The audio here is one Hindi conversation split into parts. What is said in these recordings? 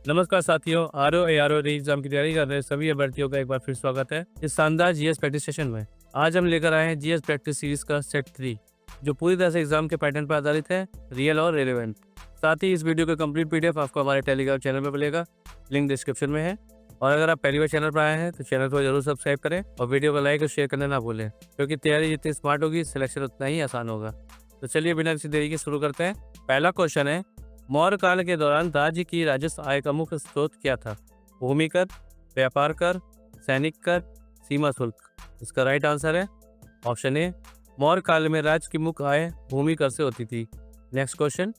नमस्कार साथियों, आर ओ एग्जाम की तैयारी कर रहे सभी अभ्यर्थियों का एक बार फिर स्वागत है इस शानदार जीएस प्रैक्टिस सेशन में। आज हम लेकर आए हैं जीएस प्रैक्टिस सीरीज का सेट 3, जो पूरी तरह से एग्जाम के पैटर्न पर आधारित है, रियल और रेलेवेंट। साथ ही इस वीडियो का कंप्लीट पीडीएफ आपको हमारे टेलीग्राम चैनल पर मिलेगा, लिंक डिस्क्रिप्शन में है। और अगर आप पहली बार चैनल पर आए हैं तो चैनल को जरूर सब्सक्राइब करें और वीडियो को लाइक और शेयर करना ना भूलें, क्योंकि तैयारी जितनी स्मार्ट होगी सिलेक्शन उतना ही आसान होगा। तो चलिए बिना किसी देरी के शुरू करते हैं। पहला क्वेश्चन है, मौर्य काल के दौरान राज्य की राजस्व आय का मुख्य स्रोत क्या था? भूमि कर, व्यापार कर, सैनिक कर, सीमा शुल्क। इसका राइट आंसर है ऑप्शन ए, मौर्य काल में राज्य की मुख्य आय भूमि कर से होती थी। नेक्स्ट क्वेश्चन,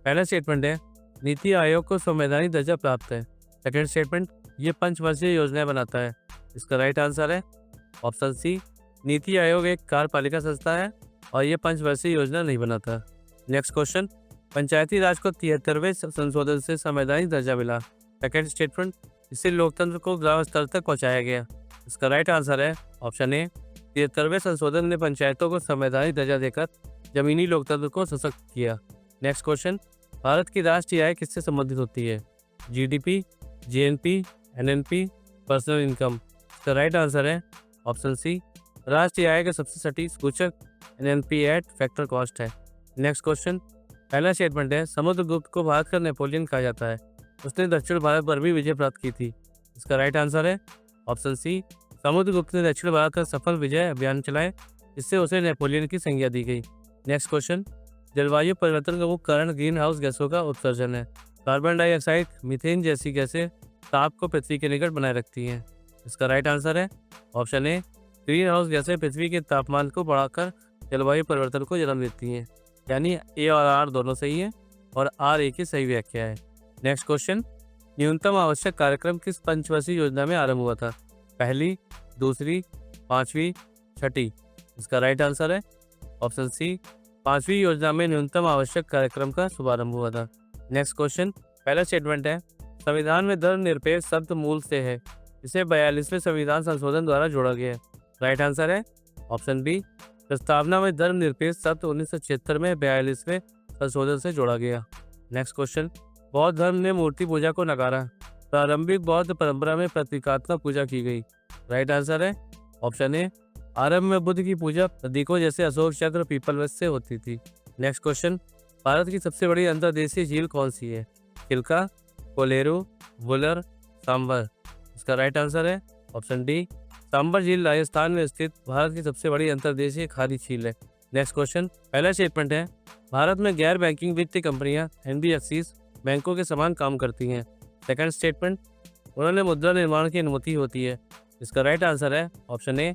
पहला स्टेटमेंट है, नीति आयोग को संवैधानिक दर्जा प्राप्त है। सेकेंड स्टेटमेंट, ये पंचवर्षीय योजनाएं बनाता है। इसका राइट आंसर है ऑप्शन सी, नीति आयोग एक कार्यपालिका संस्था है और ये पंचवर्षीय योजना नहीं बनाता। नेक्स्ट क्वेश्चन, पंचायती राज को 73वें संशोधन से संवैधानिक दर्जा मिला। सेकेंड स्टेटमेंट, इससे लोकतंत्र को ग्राम स्तर तक पहुंचाया गया। इसका राइट आंसर है ऑप्शन ए, 73वें संशोधन ने पंचायतों को संवैधानिक दर्जा देकर जमीनी लोकतंत्र को सशक्त किया। नेक्स्ट क्वेश्चन, भारत की राष्ट्रीय आय किससे संबंधित होती है? GDP, GNP, NNP, personal income. इसका राइट आंसर है ऑप्शन सी, राष्ट्रीय आय का सबसे सटीक सूचक एनएनपी एट फैक्टर कॉस्ट है। नेक्स्ट क्वेश्चन, पहला स्टेटमेंट है, समुद्रगुप्त को भारत का नेपोलियन कहा जाता है। उसने दक्षिण भारत पर भी विजय प्राप्त की थी। इसका राइट आंसर है ऑप्शन सी, समुद्रगुप्त ने दक्षिण भारत का सफल विजय अभियान चलाए, इससे उसे नेपोलियन की संज्ञा दी गई। नेक्स्ट क्वेश्चन, जलवायु परिवर्तन का मुख्य कारण ग्रीन हाउस गैसों का उत्सर्जन है। कार्बन डाइऑक्साइड, मीथेन जैसी गैसें ताप को पृथ्वी के निकट बनाए रखती हैं। इसका राइट आंसर है ऑप्शन ए, ग्रीन हाउस गैसें पृथ्वी के तापमान को बढ़ाकर जलवायु परिवर्तन को जन्म देती हैं। यानी ए और आर दोनों सही है और आर ए की सही व्याख्या है। नेक्स्ट क्वेश्चन, न्यूनतम आवश्यक कार्यक्रम किस पंचवर्षीय योजना में आरंभ हुआ था? पहली, दूसरी, पांचवी, छठी। इसका राइट आंसर है ऑप्शन सी, पांचवी योजना में न्यूनतम आवश्यक कार्यक्रम का शुभारंभ हुआ था। नेक्स्ट क्वेश्चन, पहला स्टेटमेंट है, संविधान में धर्मनिरपेक्ष शब्द मूल से है, इसे 42वें संविधान संशोधन द्वारा जोड़ा गया है। राइट आंसर है ऑप्शन बी, प्रस्तावना में धर्मनिरपेक्ष शब्द 1976 में 42वें संशोधन से जोड़ा गया। नेक्स्ट क्वेश्चन, बौद्ध धर्म ने मूर्ति पूजा को नकारा। प्रारंभिक बौद्ध परंपरा में प्रतीकात्मक पूजा की गई। राइट आंसर है ऑप्शन ए, आरंभ में बुद्ध की पूजा प्रतीकों जैसे अशोक चक्र, पीपल वृक्ष से होती थी। नेक्स्ट क्वेश्चन, भारत की सबसे बड़ी अंतर्देशीय झील कौन सी है? चिल्का, कोलेरू, वुलर, सांबर। इसका राइट आंसर है ऑप्शन डी, सांबर झील राजस्थान में स्थित भारत की सबसे बड़ी अंतर्देशीय खाड़ी झील है। नेक्स्ट क्वेश्चन, पहला स्टेटमेंट है, भारत में गैर बैंकिंग वित्तीय कंपनियां एनबीएफसीज बैंकों के समान काम करती हैं। सेकंड स्टेटमेंट, उन्होंने मुद्रा निर्माण की अनुमति होती है। इसका राइट आंसर है ऑप्शन ए,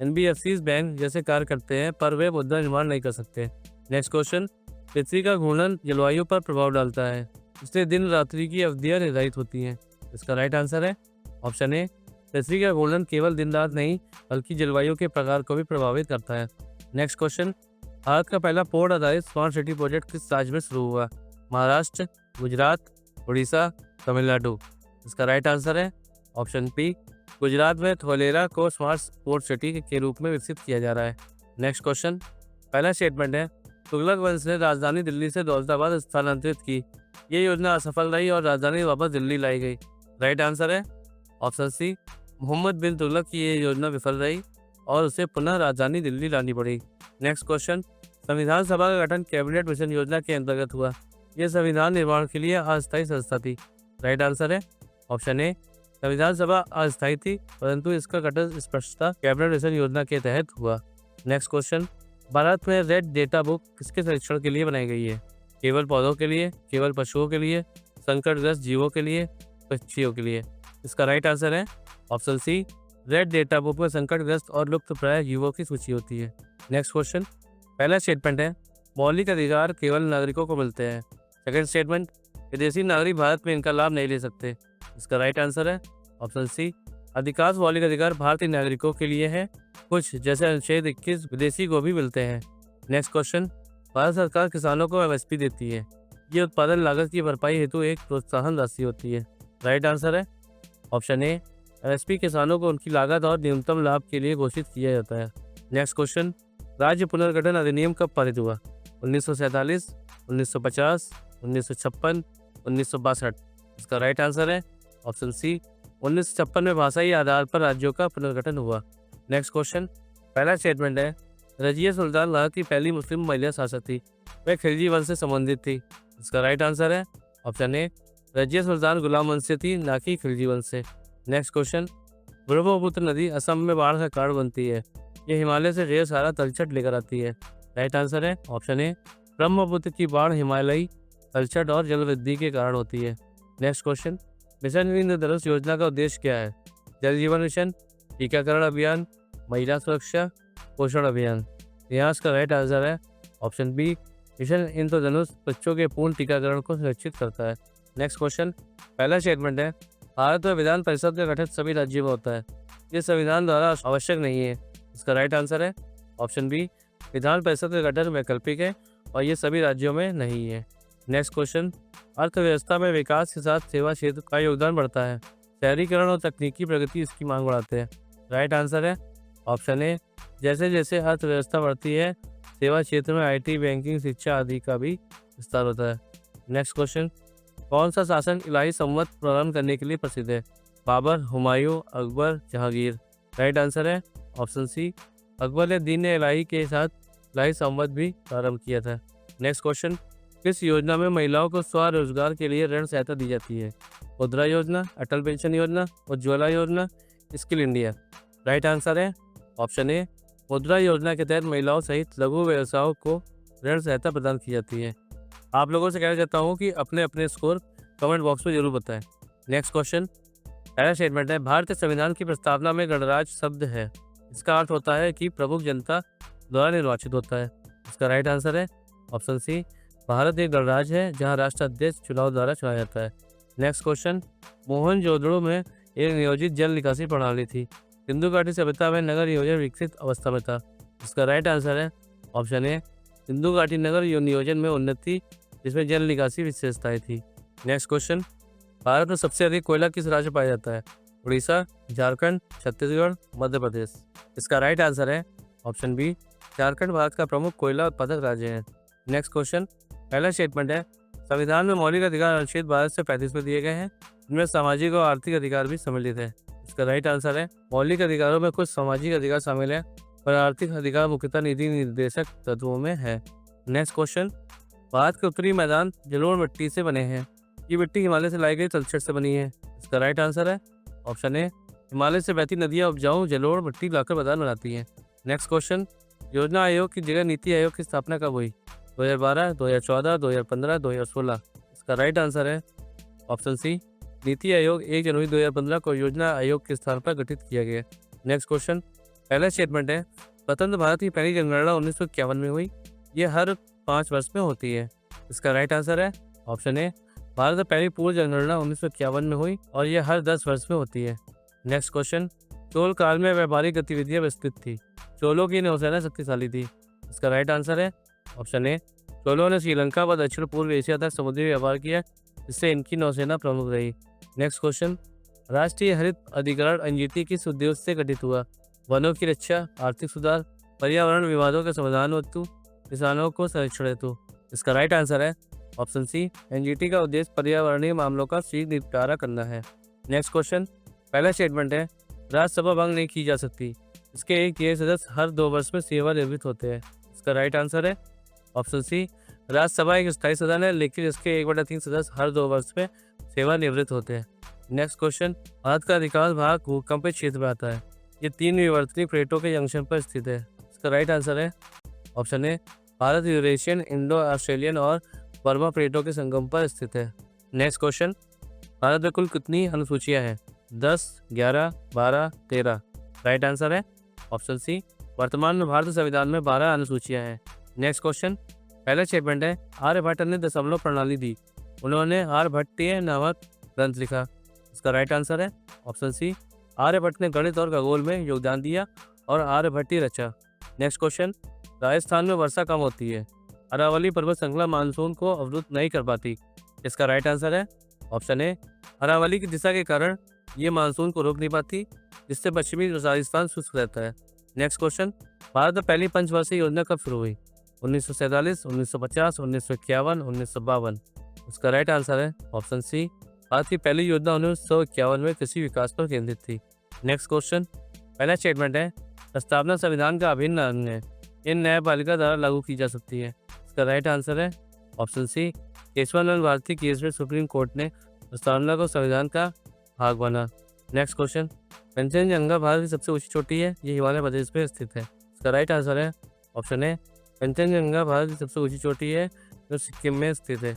एनबीएफसीज बैंक जैसे कार्य करते हैं पर वे मुद्रा निर्माण नहीं कर सकते। नेक्स्ट क्वेश्चन, पृथ्वी का घूर्णन जलवायु पर प्रभाव डालता है, इसलिए दिन रात्रि की अवधियां निर्धारित होती हैं। इसका राइट आंसर है ऑप्शन ए, पृथ्वी का घूर्णन केवल दिन रात नहीं बल्कि जलवायु के प्रकार को भी प्रभावित करता है। नेक्स्ट क्वेश्चन, भारत का पहला पोर्ट आधारित स्मार्ट सिटी प्रोजेक्ट किस राज्य में शुरू हुआ? महाराष्ट्र, गुजरात, उड़ीसा, तमिलनाडु। इसका राइट आंसर है ऑप्शन बी, गुजरात में धोलेरा को स्मार्ट पोर्ट सिटी के रूप में विकसित किया जा रहा है। नेक्स्ट क्वेश्चन, पहला स्टेटमेंट है, तुगलक वंश ने राजधानी दिल्ली से दौलताबाद स्थानांतरित की। ये योजना असफल रही और राजधानी वापस दिल्ली लाई गई। राइट आंसर है ऑप्शन सी, मोहम्मद बिन तुगलक की ये योजना विफल रही और उसे पुनः राजधानी दिल्ली लानी पड़ी। नेक्स्ट क्वेश्चन, संविधान सभा का गठन कैबिनेट मिशन योजना के अंतर्गत हुआ। यह संविधान निर्माण के लिए अस्थायी संस्था थी। राइट आंसर है ऑप्शन ए, संविधान सभा अस्थायी थी परंतु इसका गठन स्पष्टता कैबिनेट मिशन योजना के तहत हुआ। नेक्स्ट क्वेश्चन, भारत में रेड डेटा बुक किसके संरक्षण के लिए बनाई गई है? केवल पौधों के लिए, केवल पशुओं के लिए, संकटग्रस्त जीवों के लिए, पक्षियों के लिए। इसका राइट आंसर है option C, red data book में संकटग्रस्त और लुप्तप्राय जीवों की सूची होती है। नेक्स्ट क्वेश्चन, पहला स्टेटमेंट है, मौलिक अधिकार केवल नागरिकों को मिलते हैं। सेकंड स्टेटमेंट, विदेशी नागरिक भारत में इनका लाभ नहीं ले सकते। इसका राइट आंसर है ऑप्शन सी, अधिकांश मौलिक अधिकार भारतीय नागरिकों के लिए है, कुछ जैसे अनुच्छेद 21 विदेशी को भी मिलते हैं। नेक्स्ट क्वेश्चन, भारत सरकार किसानों को एमएसपी देती है। ये उत्पादन लागत की भरपाई हेतु एक प्रोत्साहन राशि होती है। राइट आंसर है ऑप्शन ए, एमएसपी किसानों को उनकी लागत और न्यूनतम लाभ के लिए घोषित किया जाता है। नेक्स्ट क्वेश्चन, राज्य पुनर्गठन अधिनियम कब पारित हुआ? 1947, 1950, 1956, 1962। इसका राइट आंसर है ऑप्शन सी 1956 में भाषाई आधार पर राज्यों का पुनर्गठन हुआ। नेक्स्ट क्वेश्चन, पहला स्टेटमेंट है रजिया सुल्तान भारत की पहली मुस्लिम महिला शासक थी, वह खिलजी वंश से संबंधित थी। इसका राइट आंसर है ऑप्शन ए रजिया सुल्तान गुलाम वंश से थी, ना कि खिलजी वंश से। नेक्स्ट क्वेश्चन, ब्रह्मपुत्र नदी असम में बाढ़ का कारण बनती है, यह हिमालय से ढेर सारा तलछट लेकर आती है। राइट आंसर है ऑप्शन ए ब्रह्मपुत्र की बाढ़ हिमालयी तलछट और जल वृद्धि के कारण होती है। नेक्स्ट क्वेश्चन, मिशन इंद्रधनुष योजना का उद्देश्य क्या है? जल जीवन मिशन, टीकाकरण अभियान, महिला सुरक्षा, पोषण अभियान। यहाँ इसका राइट आंसर है ऑप्शन बी मिशन इंद्रधनुष बच्चों के पूर्ण टीकाकरण को सुनिश्चित करता है। नेक्स्ट क्वेश्चन, पहला स्टेटमेंट है भारत में विधान परिषद का गठन सभी राज्यों में होता है, ये संविधान द्वारा आवश्यक नहीं है। इसका राइट आंसर है ऑप्शन बी विधान परिषद का गठन वैकल्पिक है और ये सभी राज्यों में नहीं है। नेक्स्ट क्वेश्चन, अर्थव्यवस्था में विकास के साथ सेवा क्षेत्र का योगदान बढ़ता है, शहरीकरण और तकनीकी प्रगति इसकी मांग बढ़ाते हैं। राइट आंसर है ऑप्शन ए जैसे जैसे अर्थव्यवस्था बढ़ती है सेवा क्षेत्र में आईटी, बैंकिंग, शिक्षा आदि का भी विस्तार होता है। नेक्स्ट क्वेश्चन, कौन सा शासन इलाही संवत प्रारंभ करने के लिए प्रसिद्ध है? बाबर, हुमायूं, अकबर, जहांगीर। राइट आंसर है ऑप्शन सी अकबर ने दीन इलाही के साथ इलाही संवत भी प्रारंभ किया था। नेक्स्ट क्वेश्चन, किस योजना में महिलाओं को स्वरोजगार के लिए ऋण सहायता दी जाती है? मुद्रा योजना, अटल पेंशन योजना, उज्ज्वला योजना, स्किल इंडिया। राइट आंसर है ऑप्शन ए मुद्रा योजना के तहत महिलाओं सहित लघु व्यवसायों को ऋण सहायता प्रदान की जाती है। आप लोगों से कहना चाहता हूँ कि अपने अपने स्कोर कमेंट बॉक्स में जरूर बताएं। नेक्स्ट क्वेश्चन, पहला स्टेटमेंट है भारतीय संविधान की प्रस्तावना में गणराज्य शब्द है, इसका अर्थ होता है कि प्रमुख जनता द्वारा निर्वाचित होता है। इसका राइट आंसर है ऑप्शन सी भारत एक गणराज्य है जहाँ राष्ट्राध्यक्ष चुनाव द्वारा चुना जाता है। नेक्स्ट क्वेश्चन, मोहनजोदड़ो में एक नियोजित जल निकासी प्रणाली थी, सिंधु घाटी सभ्यता में नगर नियोजन विकसित अवस्था में था। इसका राइट आंसर है ऑप्शन ए सिंधु घाटी नगर नियोजन में उन्नति जिसमें जल निकासी विशेषताएं थी। नेक्स्ट क्वेश्चन, भारत में सबसे अधिक कोयला किस राज्य में पाया जाता है? उड़ीसा, झारखंड, छत्तीसगढ़, मध्य प्रदेश। इसका राइट आंसर है ऑप्शन बी झारखंड भारत का प्रमुख कोयला उत्पादक राज्य है। नेक्स्ट क्वेश्चन, पहला स्टेटमेंट है संविधान में मौलिक अधिकार अनुच्छेद 12 से 35 में दिए गए हैं, इनमें सामाजिक और आर्थिक अधिकार भी सम्मिलित है। इसका राइट आंसर है मौलिक अधिकारों में कुछ सामाजिक अधिकार शामिल है पर आर्थिक अधिकार मुख्यतः नीति निर्देशक तत्वों में है। नेक्स्ट क्वेश्चन, भारत के उत्तरी मैदान जलोढ़ मिट्टी से बने हैं, ये मिट्टी हिमालय से लाई गई तलछट से बनी है। इसका राइट आंसर है ऑप्शन ए हिमालय से बहती नदियाँ उपजाऊ जलोढ़ मिट्टी लाकर मैदान बनाती हैं। नेक्स्ट क्वेश्चन, योजना आयोग की जगह नीति आयोग की स्थापना कब हुई? 2012, 2014, 2015, 2016। इसका राइट आंसर है ऑप्शन सी नीति आयोग 1 जनवरी 2015 को योजना आयोग के स्थान पर गठित किया गया। नेक्स्ट क्वेश्चन, पहला स्टेटमेंट है स्वतंत्र भारत की पहली जनगणना 1951 में हुई, ये हर 5 वर्ष में होती है। इसका राइट आंसर है ऑप्शन ए भारत में पहली पूर्व जनगणना 1951 में हुई और यह हर 10 वर्ष में होती है। नेक्स्ट क्वेश्चन, चोल काल में व्यापारिक गतिविधियां विस्तृत थी, चोलों की नौसेना शक्तिशाली थी। इसका राइट आंसर है ऑप्शन ए चोलों ने श्रीलंका व दक्षिण पूर्व एशिया तक समुद्री व्यापार किया, जिससे इनकी नौसेना प्रमुख रही। नेक्स्ट क्वेश्चन, राष्ट्रीय हरित अधिकरण एनजीटी किस उद्देश्य से गठित हुआ? वनों की रक्षा, आर्थिक सुधार, पर्यावरण विवादों के समाधान हेतु, किसानों को संरक्षण हेतु। इसका राइट आंसर है ऑप्शन सी एनजीटी का उद्देश्य पर्यावरणीय मामलों का शीघ्र निपटारा करना है। नेक्स्ट क्वेश्चन, पहला स्टेटमेंट है राज्यसभा भंग नहीं की जा सकती, इसके एक तिहाई सदस्य हर 2 वर्ष में सेवानिवृत्त होते हैं। इसका राइट आंसर है ऑप्शन सी राज्यसभा एक स्थायी सदन है लेकिन इसके 1/3 सदस्य हर 2 वर्ष में सेवानिवृत्त होते हैं। नेक्स्ट क्वेश्चन, भारत का अधिकांश भाग भूकंपित क्षेत्र में आता है, ये 3 विवर्तनिक प्लेटों के जंक्शन पर स्थित है। इसका राइट आंसर है option A Bharat Eurasian, Indo Australian और बर्मा प्लेटों के संगम पर स्थित है। नेक्स्ट क्वेश्चन, भारत में कुल कितनी अनुसूचियां हैं? 10, 11, 12, 13। राइट आंसर है ऑप्शन सी वर्तमान में भारतीय संविधान में 12 अनुसूचियां हैं। नेक्स्ट क्वेश्चन, पहला स्टेटमेंट है आर्यभट्ट ने दशमलव प्रणाली दी, उन्होंने आर्यभट्टीय नामक ग्रंथ लिखा। इसका राइट आंसर है ऑप्शन सी आर्यभट्ट ने गणित और खगोल में योगदान दिया और आर्यभट्टी रचा। नेक्स्ट क्वेश्चन, राजस्थान में वर्षा कम होती है, अरावली पर्वत श्रृंखला मानसून को अवरुद्ध नहीं कर पाती। इसका राइट आंसर है ऑप्शन ए अरावली की दिशा के कारण ये मानसून को रोक नहीं पाती, जिससे पश्चिमी राजस्थान शुष्क रहता है। नेक्स्ट क्वेश्चन, भारत में पहली पंचवर्षीय योजना कब शुरू हुई? 1947, 1950, 1951, 1952। इसका राइट आंसर है ऑप्शन सी भारत की पहली योजना 1951 में कृषि विकास पर केंद्रित थी। नेक्स्ट क्वेश्चन, पहला स्टेटमेंट है प्रस्तावना संविधान का अभिन्न अंग है, इन न्यायपालिका द्वारा लागू की जा सकती है। इसका राइट आंसर है option C, Kesavananda Bharati case में सुप्रीम कोर्ट ने प्रस्तावना को संविधान का भाग बना। नेक्स्ट क्वेश्चन, कंचनजंगा भारत की सबसे ऊंची चोटी है, ये हिमाचल प्रदेश में स्थित है। इसका राइट आंसर है ऑप्शन ए, कंचनजंगा भारत की सबसे ऊंची चोटी है जो सिक्किम में स्थित है।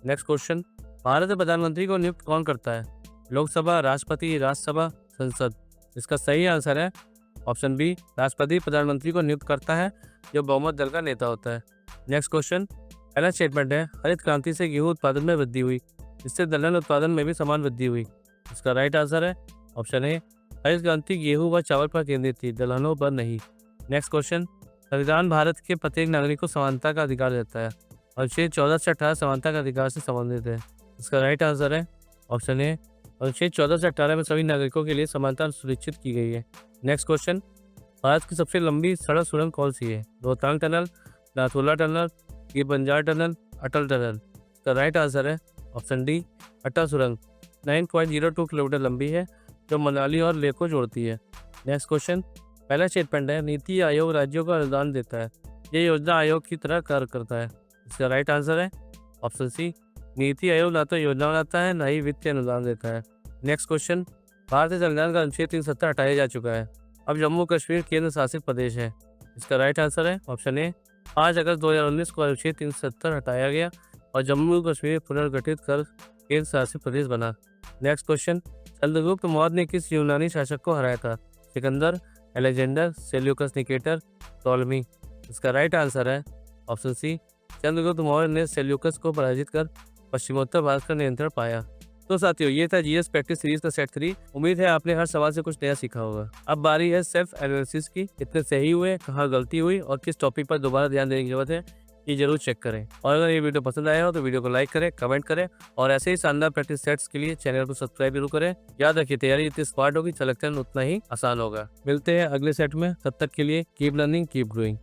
नेक्स्ट क्वेश्चन, भारत में प्रधानमंत्री को नियुक्त कौन करता है? लोकसभा, राष्ट्रपति, राज्यसभा, संसद। इसका सही आंसर है ऑप्शन बी, राष्ट्रपति प्रधानमंत्री को नियुक्त करता है जो बहुमत दल का नेता होता है। नेक्स्ट क्वेश्चन, पहला स्टेटमेंट है हरित क्रांति से गेहूं उत्पादन में वृद्धि हुई, इससे दलहन उत्पादन में भी समान वृद्धि हुई। इसका राइट आंसर है ऑप्शन ए, हरित क्रांति गेहूं व चावल पर केंद्रित थी, दलहनों पर नहीं। नेक्स्ट क्वेश्चन, संविधान भारत के प्रत्येक नागरिक को समानता का अधिकार देता है, अनुच्छेद 14 से 18 समानता का अधिकार से संबंधित है। इसका राइट आंसर है ऑप्शन ए, अनुच्छेद 14 से 18 में सभी नागरिकों के लिए समानता सुनिश्चित की गई है। नेक्स्ट क्वेश्चन, भारत की सबसे लंबी सड़क सुरंग कौन सी है? रोहतांग टनल, नाथुला टनल, ये बंजार टनल, अटल टनल। इसका राइट आंसर है ऑप्शन डी, अटल सुरंग 9.02 किलोमीटर लंबी है जो मनाली और लेह को जोड़ती है। नेक्स्ट क्वेश्चन, पहला स्टेटमेंट है नीति आयोग राज्यों को अनुदान देता है, ये योजना आयोग की तरह कार्य करता है। इसका राइट आंसर है ऑप्शन सी, नीति आयोग ना तो योजना बनाता है ना ही वित्तीय अनुदान देता है। नेक्स्ट क्वेश्चन, भारतीय संविधान का अनुच्छेद 370 हटाया जा चुका है, अब जम्मू कश्मीर केंद्र शासित प्रदेश है। इसका राइट आंसर है ऑप्शन ए, 5 अगस्त 2019 को अनुच्छेद 370 हटाया गया और जम्मू कश्मीर पुनर्गठित कर केंद्र शासित प्रदेश बना। नेक्स्ट क्वेश्चन, चंद्रगुप्त मौर्य ने किस यूनानी शासक को हराया था? Sikandar, Alexander, Seleucus Nicator, Ptolemy. इसका राइट आंसर है ऑप्शन सी, चंद्रगुप्त मौर्य ने सेल्यूकस को पराजित कर पश्चिमोत्तर भारत का नियंत्रण पाया। तो साथियों, ये था जीएस प्रैक्टिस सीरीज का सेट 3। उम्मीद है आपने हर सवाल से कुछ नया सीखा होगा। अब बारी है सेल्फ एनालिसिस की, कितने सही हुए, कहाँ गलती हुई और किस टॉपिक पर दोबारा ध्यान देने की जरूरत है, ये जरूर चेक करें। और अगर ये वीडियो पसंद आया हो तो वीडियो को लाइक करें, कमेंट करें और ऐसे ही शानदार प्रैक्टिस सेट्स के लिए चैनल को सब्सक्राइब जरूर करें। याद रखिए, तैयारी जितनी स्मार्ट होगी सिलेक्शन उतना ही आसान होगा। मिलते हैं अगले सेट में, तब तक के लिए कीप लर्निंग, कीप ग्रोइंग।